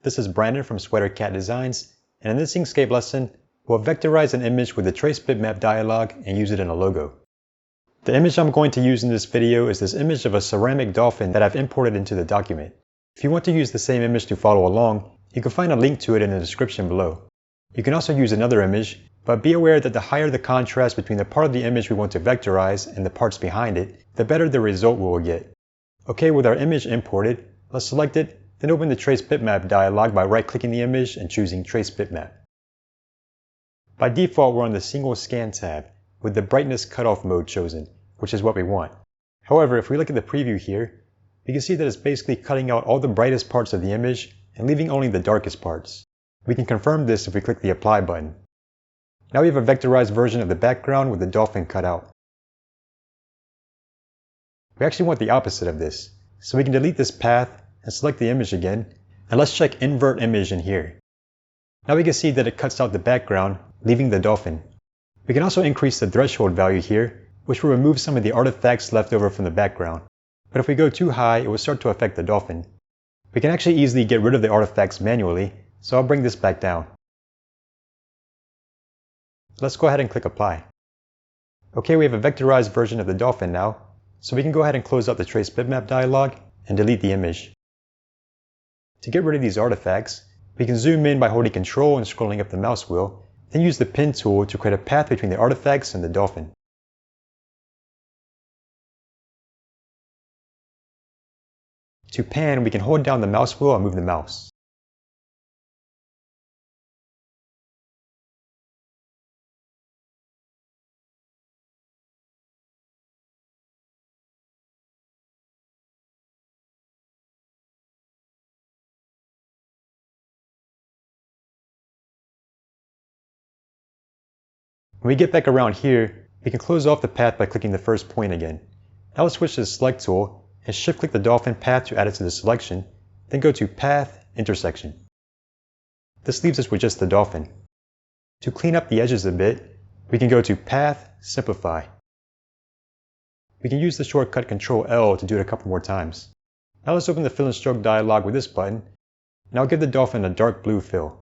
This is Brandon from Sweater Cat Designs, and in this Inkscape lesson, we'll vectorize an image with the Trace Bitmap dialog and use it in a logo. The image I'm going to use in this video is this image of a ceramic dolphin that I've imported into the document. If you want to use the same image to follow along, you can find a link to it in the description below. You can also use another image, but be aware that the higher the contrast between the part of the image we want to vectorize and the parts behind it, the better the result we will get. Okay, with our image imported, let's select it, then open the Trace Bitmap dialog by right-clicking the image and choosing Trace Bitmap. By default, we're on the Single Scan tab, with the Brightness Cutoff mode chosen, which is what we want. However, if we look at the preview here, we can see that it's basically cutting out all the brightest parts of the image and leaving only the darkest parts. We can confirm this if we click the Apply button. Now we have a vectorized version of the background with the dolphin cut out. We actually want the opposite of this, so we can delete this path and select the image again, and let's check Invert Image in here. Now we can see that it cuts out the background, leaving the dolphin. We can also increase the threshold value here, which will remove some of the artifacts left over from the background. But if we go too high, it will start to affect the dolphin. We can actually easily get rid of the artifacts manually, so I'll bring this back down. Let's go ahead and click Apply. Okay, we have a vectorized version of the dolphin now, so we can go ahead and close out the Trace Bitmap dialog and delete the image. To get rid of these artifacts, we can zoom in by holding Ctrl and scrolling up the mouse wheel, then use the Pin tool to create a path between the artifacts and the dolphin. To pan, we can hold down the mouse wheel and move the mouse. When we get back around here, we can close off the path by clicking the first point again. Now let's switch to the Select tool and shift-click the dolphin path to add it to the selection, then go to Path, Intersection. This leaves us with just the dolphin. To clean up the edges a bit, we can go to Path, Simplify. We can use the shortcut Ctrl L to do it a couple more times. Now let's open the Fill and Stroke dialog with this button, and I'll give the dolphin a dark blue fill.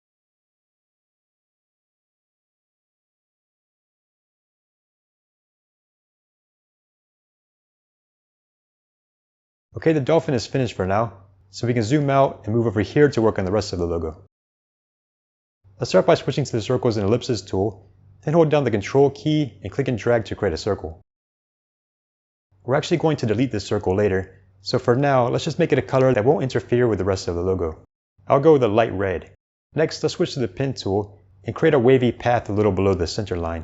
Okay, the dolphin is finished for now, so we can zoom out and move over here to work on the rest of the logo. Let's start by switching to the Circles and Ellipses tool, then hold down the Control key and click and drag to create a circle. We're actually going to delete this circle later, so for now, let's just make it a color that won't interfere with the rest of the logo. I'll go with a light red. Next, let's switch to the Pin tool and create a wavy path a little below the center line.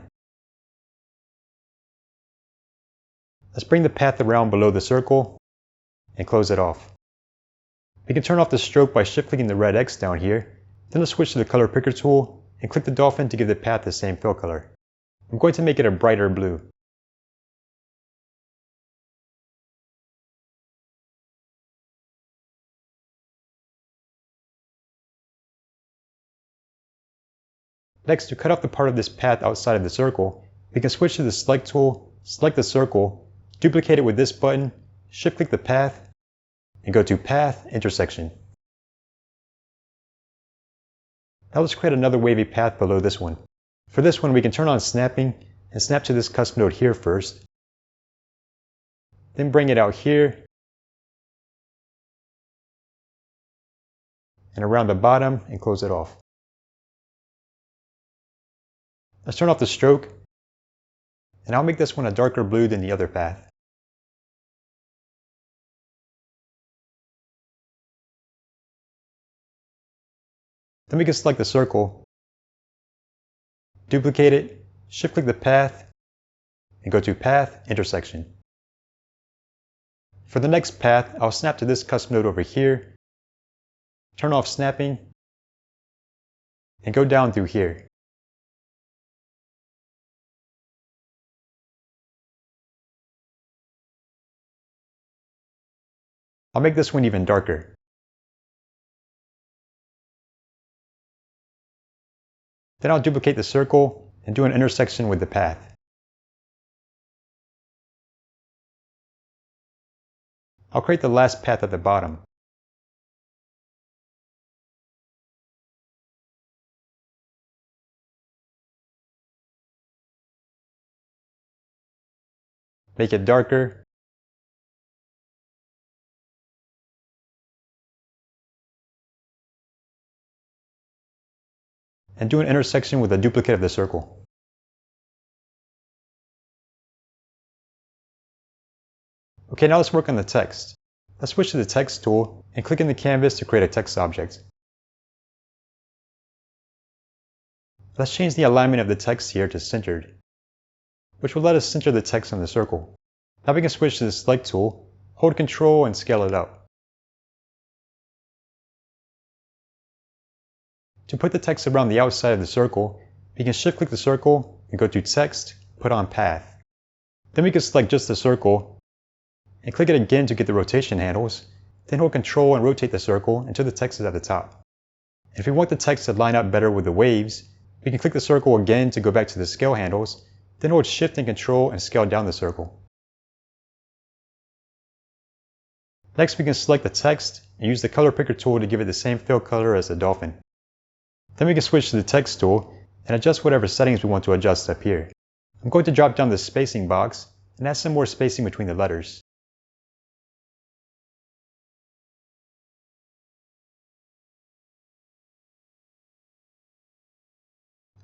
Let's bring the path around below the circle and close it off. We can turn off the stroke by shift-clicking the red X down here, then let's switch to the Color Picker tool and click the dolphin to give the path the same fill color. I'm going to make it a brighter blue. Next, to cut off the part of this path outside of the circle, we can switch to the Select tool, select the circle, duplicate it with this button, shift-click the path, and go to Path, Intersection. Now let's create another wavy path below this one. For this one, we can turn on snapping and snap to this cusp node here first, then bring it out here and around the bottom and close it off. Let's turn off the stroke, and I'll make this one a darker blue than the other path. Then we can select the circle, duplicate it, shift-click the path, and go to Path, Intersection. For the next path, I'll snap to this cusp node over here, turn off snapping, and go down through here. I'll make this one even darker. Then I'll duplicate the circle and do an intersection with the path. I'll create the last path at the bottom. make it darker, and do an intersection with a duplicate of the circle. Okay, now let's work on the text. Let's switch to the text tool and click in the canvas to create a text object. Let's change the alignment of the text here to centered, which will let us center the text on the circle. Now we can switch to the select tool, hold Ctrl and scale it up. To put the text around the outside of the circle, we can shift click the circle and go to text, put on path. Then we can select just the circle and click it again to get the rotation handles, then hold Ctrl and rotate the circle until the text is at the top. And if we want the text to line up better with the waves, we can click the circle again to go back to the scale handles, then hold Shift and Ctrl and scale down the circle. Next we can select the text and use the color picker tool to give it the same fill color as the dolphin. Then we can switch to the text tool and adjust whatever settings we want to adjust up here. I'm going to drop down the spacing box and add some more spacing between the letters.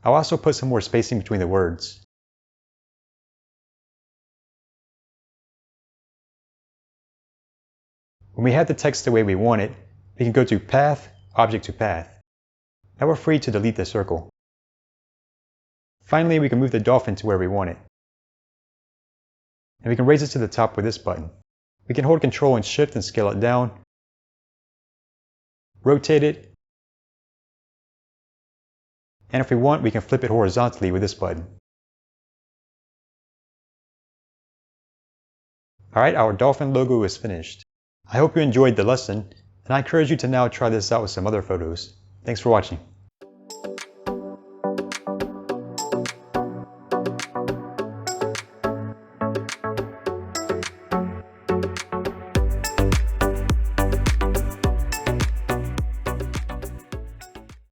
I'll also put some more spacing between the words. When we have the text the way we want it, we can go to Path, Object to Path. Now we're free to delete the circle. Finally, we can move the dolphin to where we want it. And we can raise it to the top with this button. We can hold Ctrl and Shift and scale it down, rotate it, and if we want, we can flip it horizontally with this button. Alright, our dolphin logo is finished. I hope you enjoyed the lesson, and I encourage you to now try this out with some other photos. Thanks for watching.